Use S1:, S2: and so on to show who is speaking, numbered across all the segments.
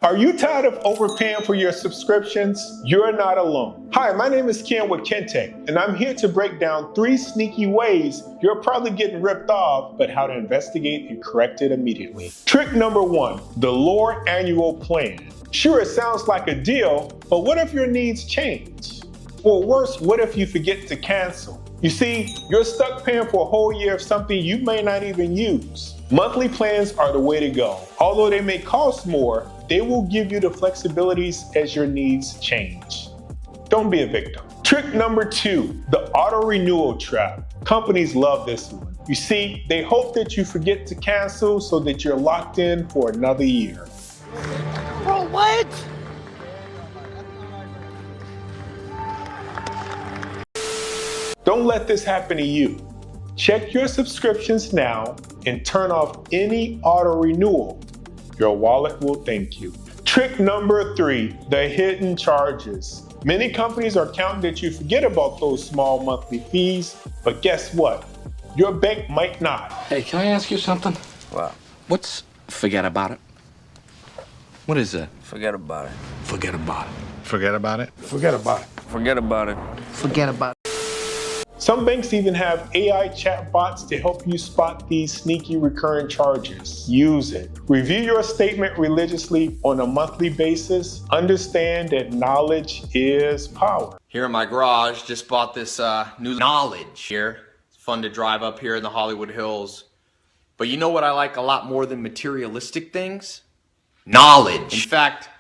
S1: Are you tired of overpaying for your subscriptions? You're not alone. Hi, my name is Ken with KENTECH, and I'm here to break down 3 sneaky ways you're probably getting ripped off, but how to investigate and correct it immediately. Trick number 1, the lower annual plan. Sure, it sounds like a deal, but what if your needs change? Or worse, what if you forget to cancel? You see, you're stuck paying for a whole year of something you may not even use. Monthly plans are the way to go. Although they may cost more, they will give you the flexibilities as your needs change. Don't be a victim. Trick number 2, the auto-renewal trap. Companies love this one. You see, they hope that you forget to cancel so that you're locked in for another year.
S2: Bro, what?
S1: Don't let this happen to you. Check your subscriptions now and turn off any auto-renewal. Your wallet will thank you. Trick number 3, the hidden charges. Many companies are counting that you forget about those small monthly fees, but guess what? Your bank might not.
S3: Hey, can I ask you something?
S4: What?
S3: What's forget about it? What is that?
S4: Forget about it.
S3: Forget about it.
S5: Forget about it?
S1: Forget about it.
S4: Forget about it.
S2: Forget about it.
S1: Some banks even have AI chatbots to help you spot these sneaky recurring charges. Use it. Review your statement religiously on a monthly basis. Understand that knowledge is power.
S6: Here in my garage, just bought this new knowledge here. It's fun to drive up here in the Hollywood Hills. But you know what I like a lot more than materialistic things? Knowledge. In fact,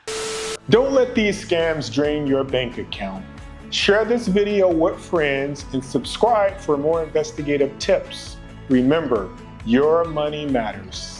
S1: don't let these scams drain your bank account. Share this video with friends and subscribe for more investigative tips. Remember, your money matters.